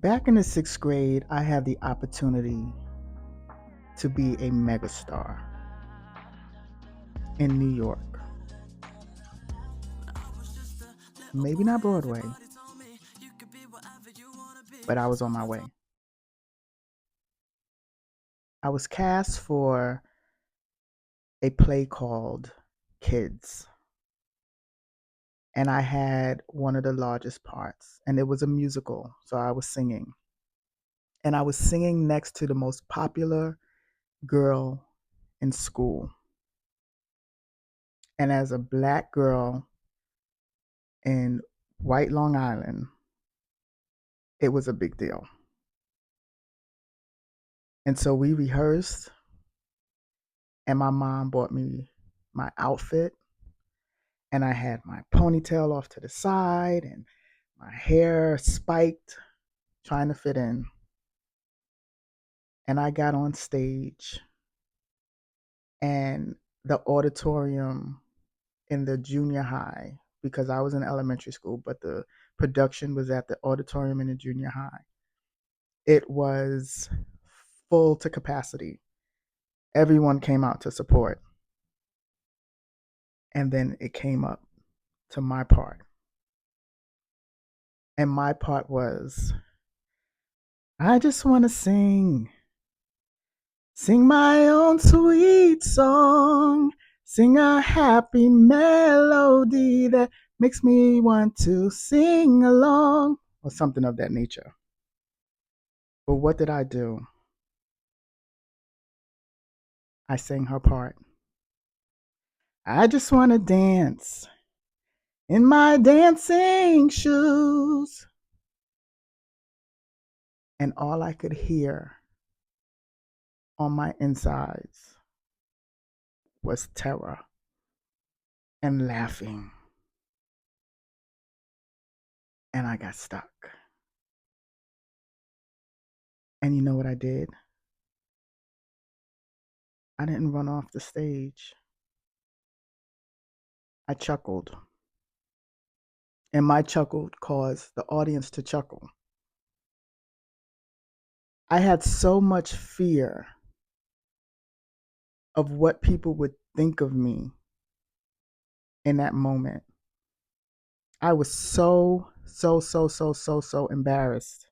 Back in the sixth grade, I had the opportunity to be a megastar in New York. Maybe not Broadway, but I was on my way. I was cast for a play called Kids, and I had one of the largest parts, and it was a musical, so I was singing. And I was singing next to the most popular girl in school. And as a black girl in White Long Island, it was a big deal. And so we rehearsed, and my mom bought me my outfit, and I had my ponytail off to the side and my hair spiked, trying to fit in. And I got on stage, and the auditorium in the junior high, because I was in elementary school, but the production was at the auditorium in the junior high. It was full to capacity. Everyone came out to support. And then it came up to my part. And my part was, I just want to sing my own sweet song, sing a happy melody that makes me want to sing along, or something of that nature. But what did I do? I sang her part. I just want to dance in my dancing shoes. And all I could hear on my insides was terror and laughing. And I got stuck. And you know what I did? I didn't run off the stage. I chuckled. And my chuckle caused the audience to chuckle. I had so much fear of what people would think of me in that moment. I was so embarrassed.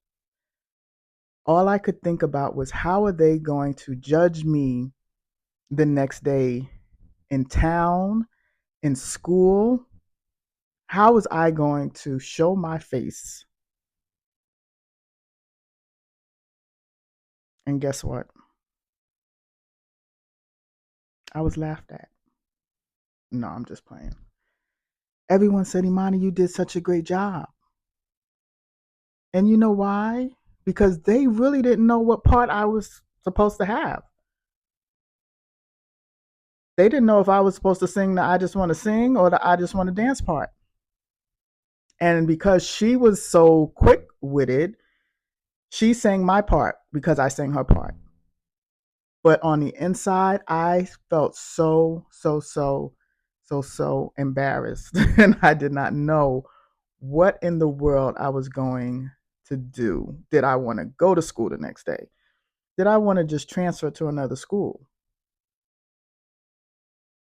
All I could think about was, how are they going to judge me the next day in town, in school? How was I going to show my face? And guess what? I was laughed at. No, I'm just playing. Everyone said, Imani, you did such a great job. And you know why? Because they really didn't know what part I was supposed to have. They didn't know if I was supposed to sing the I Just Want to Sing or the I Just Want to Dance part. And because she was so quick witted, she sang my part because I sang her part. But on the inside, I felt so embarrassed. And I did not know what in the world I was going to do. Did I want to go to school the next day? Did I want to just transfer to another school?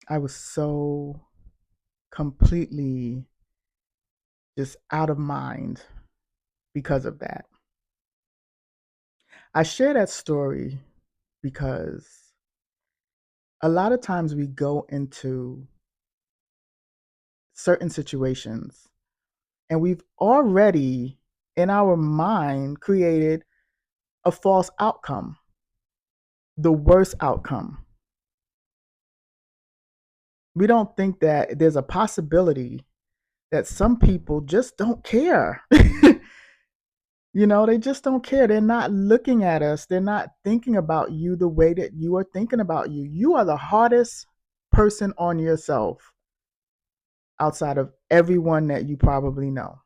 I was so completely just out of mind because of that. I share that story because a lot of times we go into certain situations and we've already in our mind created a false outcome, the worst outcome. We don't think that there's a possibility that some people just don't care. They just don't care. They're not looking at us. They're not thinking about you the way that you are thinking about you. You are the hardest person on yourself outside of everyone that you probably know.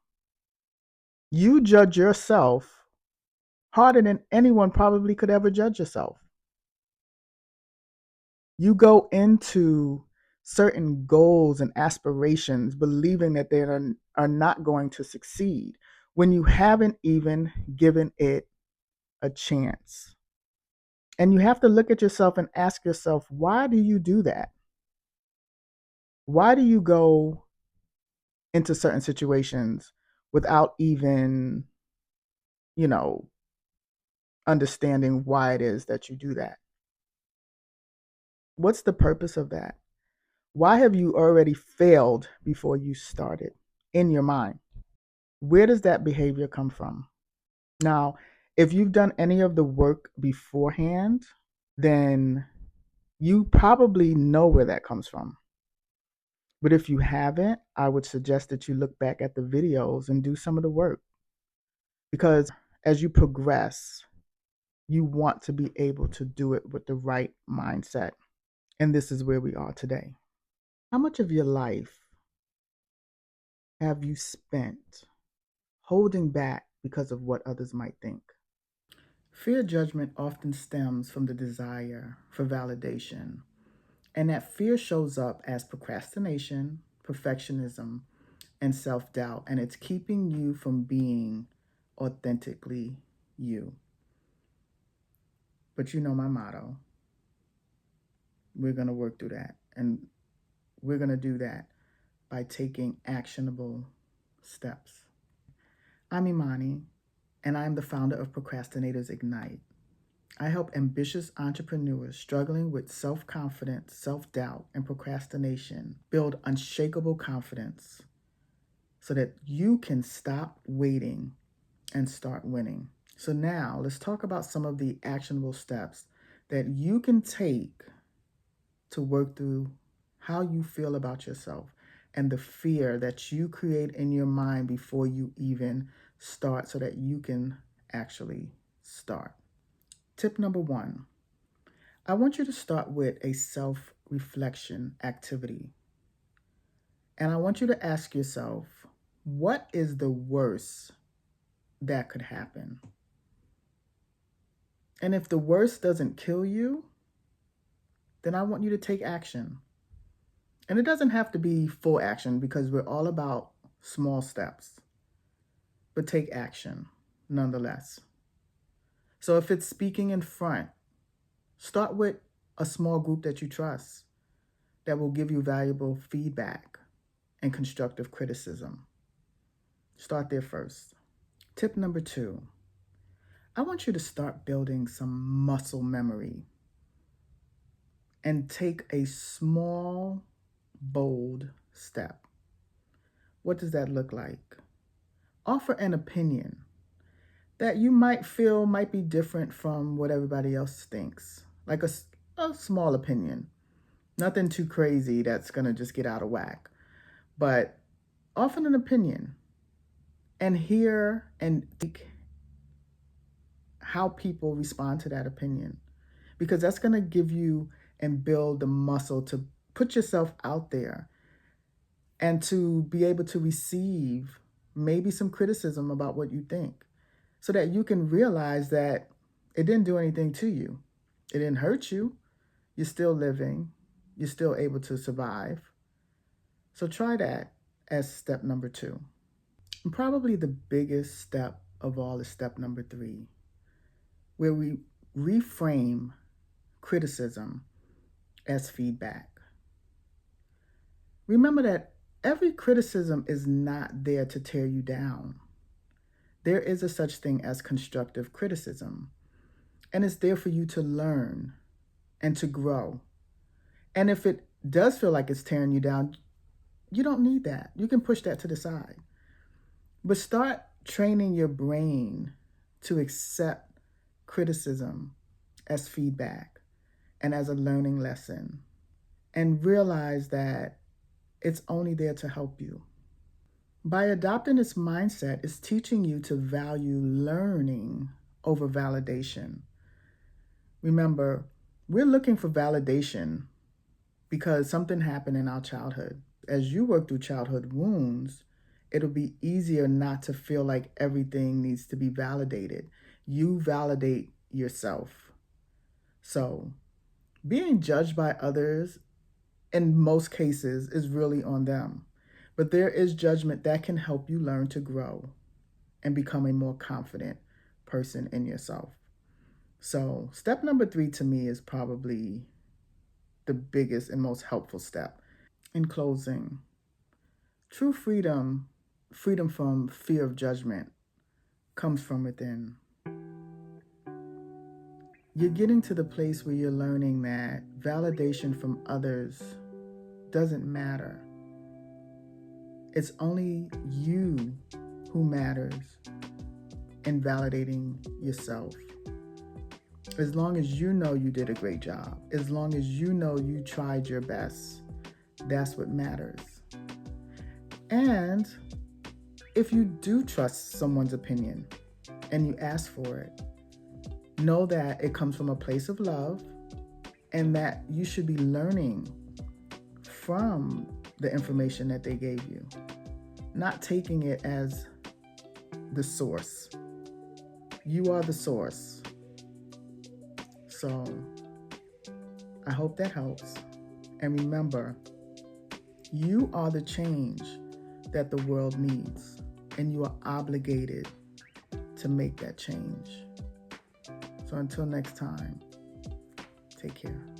You judge yourself harder than anyone probably could ever judge yourself. You go into certain goals and aspirations believing that they are not going to succeed, when you haven't even given it a chance. And you have to look at yourself and ask yourself, why do you do that? Why do you go into certain situations without even, you know, understanding why it is that you do that? What's the purpose of that? Why have you already failed before you started in your mind? Where does that behavior come from? Now, if you've done any of the work beforehand, then you probably know where that comes from. But if you haven't, I would suggest that you look back at the videos and do some of the work. Because as you progress, you want to be able to do it with the right mindset. And this is where we are today. How much of your life have you spent holding back because of what others might think? Fear judgment often stems from the desire for validation, and that fear shows up as procrastination, perfectionism, and self doubt, and it's keeping you from being authentically you. But you know my motto, we're going to work through that, and we're going to do that by taking actionable steps. I'm Imani, and I'm the founder of Procrastinators Ignite. I help ambitious entrepreneurs struggling with self confidence, self doubt, and procrastination build unshakable confidence so that you can stop waiting and start winning. So, now let's talk about some of the actionable steps that you can take to work through how you feel about yourself and the fear that you create in your mind before you even start so that you can actually start. Tip number one, I want you to start with a self reflection activity. And I want you to ask yourself, what is the worst that could happen? And if the worst doesn't kill you, then I want you to take action. And it doesn't have to be full action because we're all about small steps, but take action nonetheless. So if it's speaking in front, start with a small group that you trust that will give you valuable feedback and constructive criticism. Start there first. Tip number two, I want you to start building some muscle memory and take a small, bold step. What does that look like? Offer an opinion that you might feel might be different from what everybody else thinks, like a small opinion. Nothing too crazy that's going to just get out of whack, but offer an opinion and hear and think how people respond to that opinion, because that's going to give you and build the muscle to put yourself out there and to be able to receive maybe some criticism about what you think so that you can realize that it didn't do anything to you. It didn't hurt you. You're still living. You're still able to survive. So try that as step number two. And probably the biggest step of all is step number three, where we reframe criticism as feedback. Remember that every criticism is not there to tear you down. There is a such thing as constructive criticism, and it's there for you to learn and to grow. And if it does feel like it's tearing you down, you don't need that. You can push that to the side. But start training your brain to accept criticism as feedback and as a learning lesson, and realize that it's only there to help you. By adopting this mindset, it's teaching you to value learning over validation. Remember, we're looking for validation because something happened in our childhood. As you work through childhood wounds, it'll be easier not to feel like everything needs to be validated. You validate yourself. So, being judged by others in most cases is really on them. But there is judgment that can help you learn to grow and become a more confident person in yourself. So, step number 3 to me is probably the biggest and most helpful step. In closing, true freedom, freedom from fear of judgment, comes from within. You're getting to the place where you're learning that validation from others doesn't matter. It's only you who matters in validating yourself. As long as you know you did a great job, as long as you know you tried your best, that's what matters. And if you do trust someone's opinion and you ask for it, know that it comes from a place of love and that you should be learning from the information that they gave you, not taking it as the source. You are the source. So I hope that helps. And remember, you are the change that the world needs, and you are obligated to make that change. So until next time, take care.